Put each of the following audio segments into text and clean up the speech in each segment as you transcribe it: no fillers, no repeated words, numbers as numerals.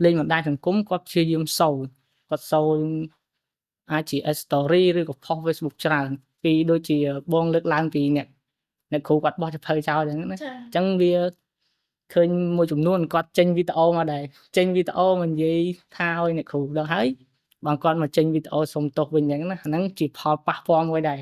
លេងបណ្ដាញសង្គមគាត់ព្យាយាមសូរគាត់សូរអាចជា story ឬក៏ post Facebook ច្រើនពីដូចជាបងលើកឡើងពីអ្នកគ្រូគាត់បោះសៀវភៅចោលអញ្ចឹងណាអញ្ចឹងវាឃើញមួយចំនួនគាត់ចេញវីដេអូមកដែរចេញវីដេអូមកនិយាយថាឲ្យអ្នកគ្រូដល់ហើយបើគាត់មកចេញវីដេអូសុំទោសវិញអញ្ចឹងណាអាហ្នឹងជាផលប៉ះពាល់មួយដែរ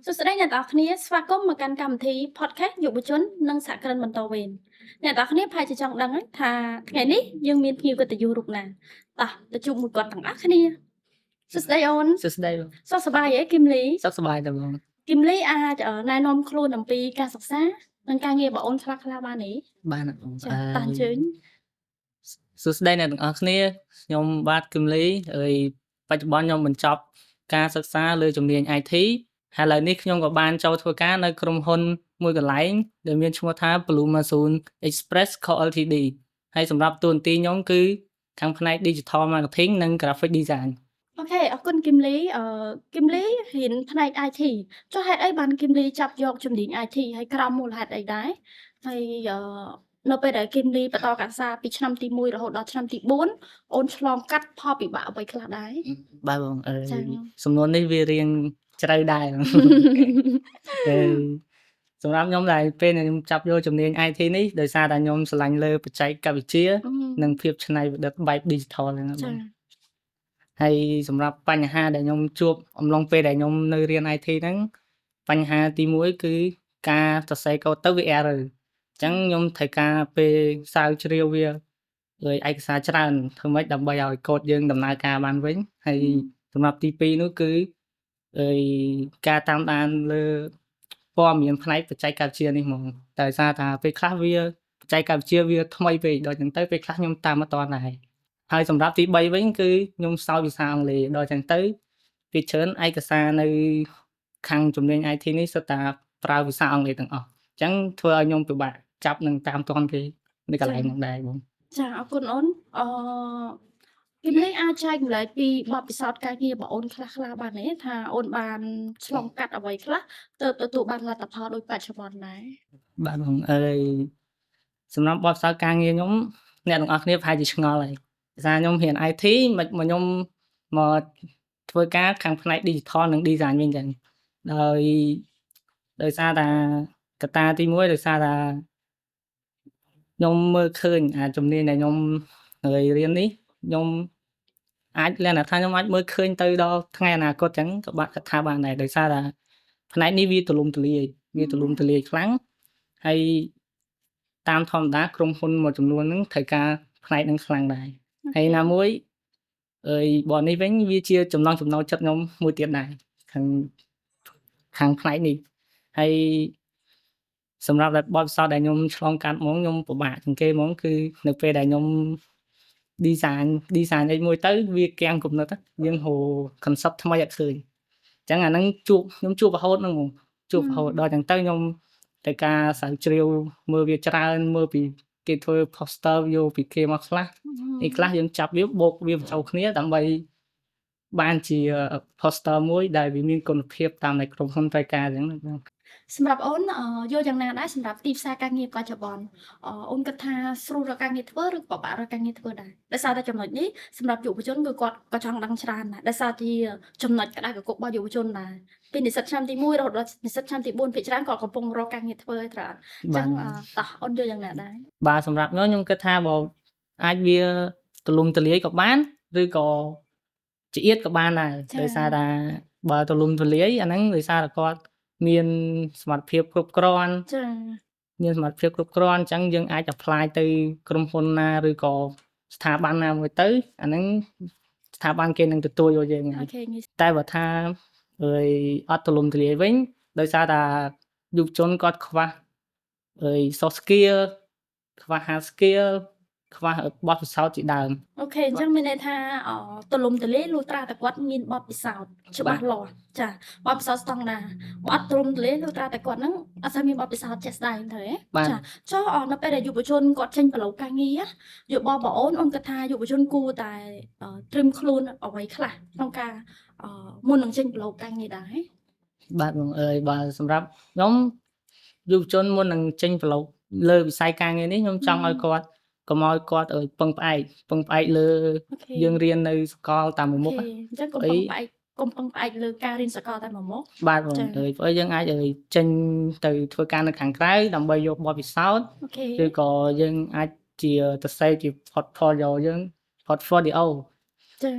សួស្តីអ្នកទាំងអស់គ្នាស្វាគមន៍មកកាន់កម្មវិធី podcast យុវជននិងសហគ្រិនបន្តវេនអ្នកទាំងអស់គ្នាប្រហែលជាចង់ដឹងហើយថាថ្ងៃនេះយើងមានភ្ញៀវកិត្តិយសរូបណាតោះទៅជួបមួយគាត់ទាំងអស់គ្នាសួស្តីអូនសួស្តីសុខសប្បាយទេគឹមលីសុខសប្បាយទេបងគឹមលីអាចណែនាំខ្លួនអំពីការសិក្សានិងការងាររបស់អូនខ្លះៗបានទេបានបងចាតោះអញ្ជើញសួស្តីអ្នកទាំងអស់គ្នាខ្ញុំបាទគឹមលីហើយបច្ចុប្បន្នខ្ញុំបញ្ចប់ការសិក្សាលើជំនាញ IT ហើយឥឡូវនេះខ្ញុំក៏បានចូលធ្វើការនៅក្រុមហ៊ុនមួយកន្លែងដែលមានឈ្មោះថា Blue Monsoon Express Co Ltd ហើយសម្រាប់តួនាទីខ្ញុំគឺខាងផ្នែក Digital Marketing និង Graphic Design អូខេអរគុណគឹមលីគឹមលីរៀនផ្នែក IT ចុះហេតុអីបានគឹមលីចាប់យកជំនាញ IT ហើយក្រោមមូលហេតុអីដែរហើយនៅពេលដែលគឹមលីបន្តការសិក្សាពីឆ្នាំទី1រហូតដល់ឆ្នាំទី4អូនឆ្លងកាត់ផលពិបាកអ្វីខ្លះដែរបាទបងសំណួរនេះវារៀងជ្រៅដែរសម្រាប់ខ្ញុំដែរពេលខ្ញុំចាប់យកជំនាញ IT នេះដោយសារតែខ្ញុំស្រឡាញ់លើបច្ចេកវិទ្យានិងភាពច្នៃប្រឌិតបែប Digital ហ្នឹងបងហើយសម្រាប់បញ្ហាដែលខ្ញុំជួបអំឡុងពេលដែលខ្ញុំនៅរៀន IT ហ្នឹងបញ្ហាទី1គឺការសរសេរកូដទៅវា error អញ្ចឹងខ្ញុំត្រូវការពេលស្រាវជ្រាវវាលើឯកសារច្រើនធ្វើម៉េចដើម្បីឲ្យកូដយើងដំណើរការបានវិញហើយសម្រាប់ទី2នោះគឺការតាមដានលើព័ត៌មានផ្នែកបច្ចេកវិទ្យានេះហ្មងតែដោយសារថាពេលខ្លះវាបច្ចេកវិទ្យាវាថ្មីពេកដល់ចឹងទៅពេលខ្លះខ្ញុំតាមអត់ទាន់ដែរហើយសម្រាប់ទី3វិញគឺខ្ញុំសោយភាសាអង់គ្លេសដល់ចឹងទៅវាច្រើនឯកសារនៅខាងជំនាញ IT នេះសុទ្ធតែប្រើភាសាអង់គ្លេសទាំងអស់អញ្ចឹងធ្វើឲ្យខ្ញុំពិបាកចាប់នឹងតាមទាន់គេនៅកន្លែងហ្នឹងដែរបងចាអរគុណអូនគឹមលីអាចចែកម្លែកពីបទពិសោធន៍ការងាររបស់អូនខ្លះៗបានទេថាអូនបានឆ្លងកាត់អ្វីខ្លះទើបទទួលបានលទ្ធផលដូចបច្ចុប្បន្នដែរបាទបងសម្រាប់បទពិសោធន៍ការងារខ្ញុំអ្នកទាំងអស់គ្នាប្រហែលជាឆ្ងល់ហើយដោយសារខ្ញុំរៀន IT មិនខ្ញុំមកធ្វើការខាងផ្នែក Digital និង Design វិញចឹងដោយសារតែកត្តាទី1ដោយសារថាខ្ញុំមើលឃើញជំនាញដែលខ្ញុំរៀននេះខ្ញុំអាចលក្ខណៈថាខ្ញុំអាចមើលឃើញទៅដល់ថ្ងៃអនាគតចឹងក៏បាក់ថាបានដែរដោយសារថាផ្នែកនេះវាទូលំទូលាយខ្លាំងហើយតាមធម្មតាក្រុមហ៊ុនមួយចំនួនហ្នឹងត្រូវការផ្នែកហ្នឹងខ្លាំងដែរហើយណាមួយបើនេះវិញវាជាចំណង់ចំណូលចិត្តខ្ញុំមួយទៀតដែរខាងផ្នែកនេះហើយសម្រាប់បទពិសោធន៍ដែលខ្ញុំឆ្លងកាត់ហ្មងខ្ញុំពិបាកជាងគេហ្មងគឺនៅពេលដែលខ្ញុំ design អីមួយទៅវាគាំងគំនិតយើងហៅ concept ថ្មីអត់ឃើញអញ្ចឹងអាហ្នឹងខ្ញុំជួបរហូតហ្នឹងជួបរហូតដល់អញ្ចឹងទៅខ្ញុំត្រូវការស្រាវជ្រាវមើលវាច្រើនមើលពីគេធ្វើ poster យកពីគេមកខ្លះខ្លះយើងចាប់វាបូកវាបញ្ចូលគ្នាដើម្បីបានជា poster មួយដែលវាមានគុណភាពតាមដែលក្រុមហ៊ុនត្រូវការអញ្ចឹងណាសម្រាប់អូនយល់យ៉ាងណាដែរសម្រាប់ទីផ្សារការងារបច្ចុប្បន្នអូនគិតថាស្រួលរកការងារធ្វើឬពិបាករកការងារធ្វើដែរដោយសារតែចំណុចនេះសម្រាប់យុវជនគឺគាត់ក៏ចង់ដឹងច្រើនដែរដោយសារជាចំណុចក្តៅគគុករបស់យុវជនដែរពីនិស្សិតឆ្នាំទី1រហូតដល់និស្សិតឆ្នាំទី4ភាគច្រើនគាត់កំពុងរកការងារធ្វើឲ្យច្រើនអញ្ចឹងតោះអូនយល់យ៉ាងណាដែរបាទសម្រាប់ខ្ញុំគិតថាបើអាចវាទូលំទូលាយក៏បានឬក៏ជាទៀតក៏បានដែរដោយសារថាបើទូលំទូលាយអាហ្នឹងដោយសារតែគាត់មានសមត្ថភាពគ្រប់គ្រាន់មានសមត្ថភាពគ្រប់គ្រាន់អញ្ចឹងយើងអាច apply ទៅក្រុមហ៊ុនណាឬក៏ស្ថាប័នណាមួយទៅអាហ្នឹងស្ថាប័នគេនឹងទទួលយកយើងតែបើថាអត់ទូលំទូលាយវិញដោយសារតែយុវជនគាត់ខ្វះsoft skill ខ្វះ hard skill ខ្វះបទពិសោធន៍ជាដើម អូខេអញ្ចឹងមានន័យថាទលំទលាយលុះត្រាតែគាត់មានបទពិសោធន៍ច្បាស់លាស់ចាបទពិសោធន៍ស្តង់ដាបើអត់ទលំទលាយលុះត្រាតែគាត់ហ្នឹងអត់សូវមានបទពិសោធន៍ជាក់ស្ដែងទៅហ៎ បាទ ចាចុះនៅពេលដែលយុវជនគាត់ចេញទៅរកការងារយោបល់បងអូនគិតថាយុវជនគួរតែត្រៀមខ្លួនអ្វីខ្លះក្នុងការមុននឹងចេញទៅរកការងារដែរ បាទបងអើយបើសម្រាប់ខ្ញុំយុវជនមុននឹងចេញប្រឡូកលើវិស័យការងារនេះខ្ញុំចង់ឲ្យគាត់កុំឲ្យគាត់ពឹងផ្អែកលើ អូខេ យើងរៀននៅសាកលតាមមុខ អូខេអញ្ចឹងកុំពឹងផ្អែកលើការរៀនសាកលតែមួយមុខ បាទបង ចា អើយព្រោះយើងអាចចេញទៅធ្វើការនៅខាងក្រៅដើម្បីយកបទពិសោធន៍ អូខេ ឬក៏យើងអាចជាទៅសេជា portfolio យើង portfolio ចា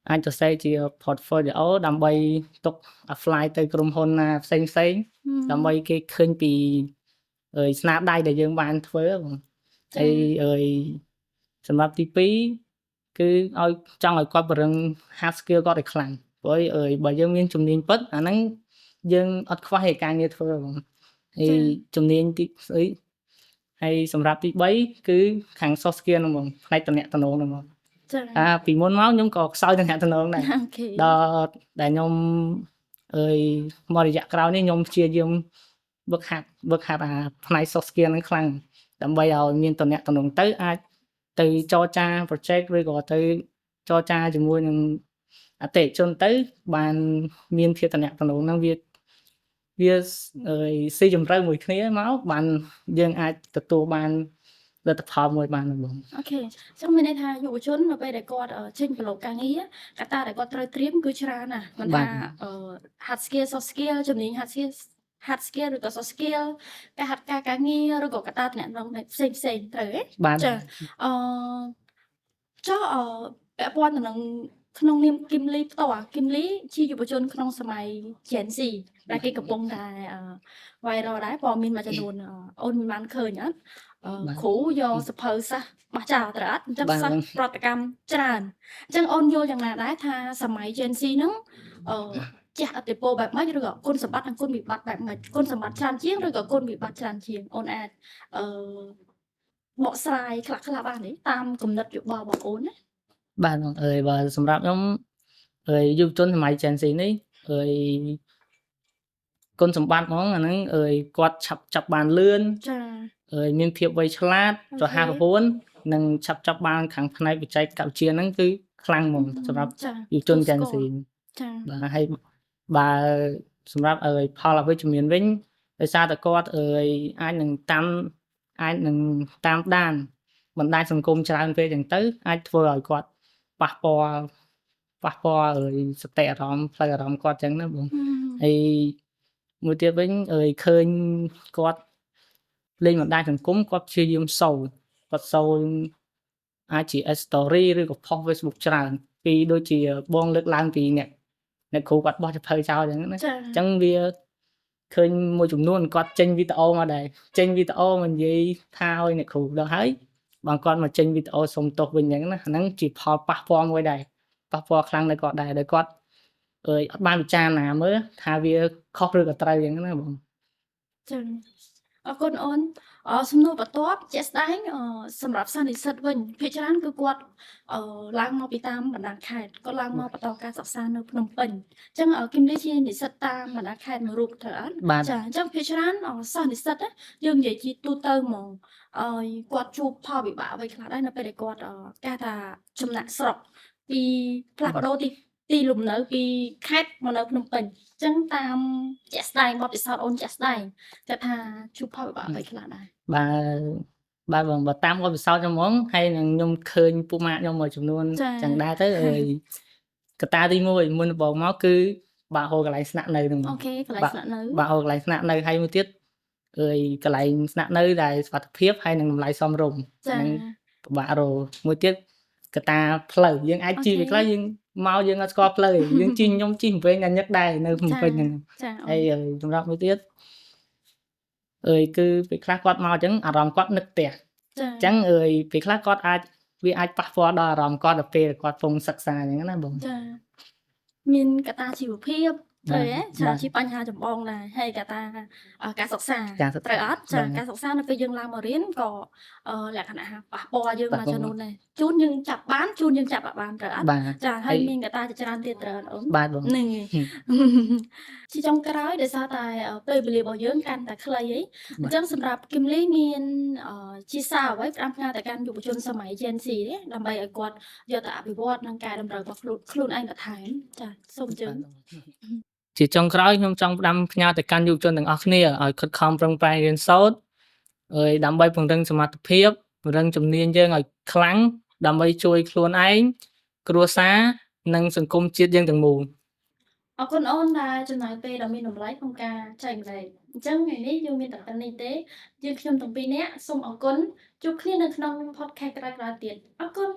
អាចទៅសេជា portfolio ដើម្បីទុក apply ទៅក្រុមហ៊ុនណាផ្សេងៗដើម្បីគេឃើញពីស្នាដៃដែលយើងបានធ្វើបង ចា ហើយសម្រាប់ទី2គឺឲ្យចង់ឲ្យគាត់បរឹង hard skill គាត់ឲ្យខ្លាំងព្រោះបើយើងមានជំនាញពិតអាហ្នឹងយើងអត់ខ្វះឯការងារធ្វើបងហើយជំនាញទីស្អីហើយសម្រាប់ទី3គឺខាង soft skill ហ្នឹងបងផ្នែកតំណែងហ្នឹងបង ចា ពីមុនមកខ្ញុំក៏ខ្សោយតំណែងដែរ អូខេ ដល់ដែលខ្ញុំមករយៈក្រោយនេះខ្ញុំព្យាយាមវឹកហាត់ផ្នែក soft skill ហ្នឹងខ្លាំងដើម្បីឲ្យមានតំណែងទៅអាចទៅចរចា project ឬក៏ទៅចរចាជាមួយនឹងអតិថិជនទៅបានមានភាពតំណែងហ្នឹងវាស៊ីជម្រៅមួយគ្នាមកបានយើងអាចទទួលបានលទ្ធផលមួយបានបង អូខេអញ្ចឹងមានន័យថាយុវជននៅពេលដែលគាត់ចេញប្រឡូកការងារកត្តាដែលគាត់ត្រូវត្រៀមគឺច្រើនណាស់មិនថា hard skill soft skill ជំនាញ hard skill ឬក៏ soft skill ការហាត់ការងារឬក៏កត្តាតំណែងផ្សេងត្រូវទេ បាទ ចាចុះពាក់ព័ន្ធទៅនឹងក្នុងនាមគឹមលីផ្ទាល់គឹមលីជាយុវជនក្នុងសម័យ Gen Z ដែលគេកំពុងតែ viral ដែរព័ត៌មានមួយចំនួនអូនមិនបានឃើញអត់គ្រូយកសភៅសាស្ត្របោះចោលត្រូវអត់អញ្ចឹងសាស្ត្រប្រតិកម្មច្រើនអញ្ចឹងអូនយល់យ៉ាងណាដែរថាសម័យ Gen Z ហ្នឹងជះឥទ្ធិពលបែបម៉េចឬក៏គុណសម្បត្តិនិងគុណវិបត្តិបែបម៉េចគុណសម្បត្តិច្រើនជាងឬក៏គុណវិបត្តិច្រើនជាងអូនអាចបកស្រាយខ្លះបានទេតាមគំនិតយោបល់របស់អូនណា បាទបងបើសម្រាប់ខ្ញុំយុវជនសម័យ Gen Z នេះគុណសម្បត្តិហ្មងអាហ្នឹងគាត់ឆាប់ចាប់បានលឿន ចា មានភាពវៃឆ្លាតរហ័សរហួននិងឆាប់ចាប់បានខាងផ្នែកបច្ចេកវិទ្យាហ្នឹងគឺខ្លាំងហ្មងសម្រាប់យុវជន Gen Z ចា បាទហើយបើសម្រាប់ផលអវិជ្ជមានវិញដោយសារតែគាត់អាចនឹងតាមដានបណ្ដាញសង្គមច្រើនពេកចឹងទៅអាចធ្វើឲ្យគាត់ប៉ះពាល់សតិអារម្មណ៍ផ្លូវអារម្មណ៍គាត់ចឹងណាបងហើយមួយទៀតវិញឃើញគាត់លេងបណ្ដាញសង្គមគាត់ព្យាយាមសូវអាចជា story ឬក៏ post Facebook ច្រើនពីដូចជាបងលើកឡើងពីអ្នកគ្រូគាត់បោះចភៅចោលចឹងណាអញ្ចឹងវាឃើញមួយចំនួនគាត់ចេញវីដេអូមកដែរចេញវីដេអូមកនិយាយថាឲ្យអ្នកគ្រូដល់ហើយបើគាត់មកចេញវីដេអូសុំទោសវិញចឹងណាហ្នឹងជាផលប៉ះពាល់មួយដែរប៉ះពាល់ខ្លាំងដល់គាត់ដែរដោយគាត់អត់បានពិចារណាមើលថាវាខុសឬក៏ត្រូវចឹងណាបងចាអរគុណអូនសំណួរបន្ទាប់ជាក់ស្ដែងសម្រាប់សិស្សនិស្សិតវិញភាគច្រើនគឺគាត់ឡើងមកពីតាមបណ្ដាខេត្តគាត់ឡើងមកបន្តការសិក្សានៅភ្នំពេញអញ្ចឹងគឹមលីជានិស្សិតតាមបណ្ដាខេត្តមួយរូបត្រូវអត់ចាអញ្ចឹងភាគច្រើនសិស្សនិស្សិតយើងនិយាយជាទូទៅហ្មងគាត់ជួបផលវិបាកអ្វីខ្លះដែរនៅពេលដែលគាត់គេថាចំណាក់ស្រុកពីផ្លាស់ប្ដូរទីលំនៅពីខេត្តមកនៅភ្នំពេញអញ្ចឹងតាមជាក់ស្ដែងបទពិសោធន៍អូនជាក់ស្ដែងតែថាជួបផលវិបាកអ្វីខ្លះដែរបាទបងបើតាមបទពិសោធន៍ខ្ញុំហ្មងហើយនឹងខ្ញុំឃើញពួកម៉ាក់ខ្ញុំមួយចំនួនចឹងដែរទៅកត្តាទី1មុនដំបូងមកគឺបាក់ហូរកន្លែងស្នាក់នៅហ្នឹងអូខេកន្លែងស្នាក់នៅបាក់ហូរកន្លែងស្នាក់នៅហើយមួយទៀតកន្លែងស្នាក់នៅដែលសុវត្ថិភាពហើយនឹងតម្លៃសមរម្យហ្នឹងពិបាករកមួយទៀតកត្តាផ្លូវយើងអាចជិះពីខ្លះយើងមកយើងអត់ស្គាល់ផ្លូវយើងជិះខ្ញុំជិះវិញតែញឹកដែរនៅភ្នំពេញហ្នឹងហើយសម្រាប់មួយទៀតគឺពេលខ្លះគាត់មកអញ្ចឹងអារម្មណ៍គាត់នឹកផ្ទះអញ្ចឹងពេលខ្លះគាត់វាអាចប៉ះពាល់ដល់អារម្មណ៍គាត់ដល់ពេលគាត់កំពុងសិក្សាអញ្ចឹងណាបងចាមានកត្តាជីវភាព ត្រូវហ៎ ចា បាទ ជាបញ្ហាចម្បងដែរ ហើយក៏ថាការសិក្សា ការសិក្សា ត្រូវអត់? ចា បាទ ការសិក្សានៅពេលយើងឡើងមករៀនក៏លក្ខណៈថាប៉ះពាល់យើង ប៉ះ មួយ ពាល់ ចំនួនដែរ ជួនយើងចាប់បាន ជួនយើងចាប់អត់បាន ត្រូវអត់? បាទ ចា ហើ ហើយ យ មានកត្តាជាច្រើនទៀត ត្រូវអត់អូន? បាទបង ហ្នឹងហើយ ជាចុងក្រោយ ដោយសារតែពេលវេលារបស់យើងកាន់តែខ្លីហី អ បា ញ្ចឹងសម្រាប់គឹមលីមានជាសារអ្វីផ្ដាំផ្ញើទៅកាន់យុវជនសម័យ Gen Z ទេ? ដើម្បីឲ្យគាត់យកទៅអភិវឌ្ឍ និងកែតម្រូវរបស់ខ្លួនឯងបន្ថែម? ចា សូមអញ្ជើញ ជាចុងក្រោយខ្ញុំចង់ផ្ដាំផ្ញើទៅកាន់យុវជនទាំងអស់គ្នាឲ្យខិតខំប្រឹងប្រែងរៀនសូត្រ ហើយដើម្បីពង្រឹងសមត្ថភាព ពង្រឹងជំនាញយើងឲ្យខ្លាំង ដើម្បីជួយខ្លួនឯង គ្រួសារ និងសង្គមជាតិយើងទាំងមូល អរគុណអូនដែលចំណាយពេលដ៏មានតម្លៃក្នុងការចែករំលែក អញ្ចឹងថ្ងៃនេះយើងមានតែប៉ុណ្្នេះទេ យើងខ្ញុំទាំងពីរនាក់សូមអរគុណ ជួបគ្នានៅក្នុង podcast ក្រោយៗទៀត អរគុណ!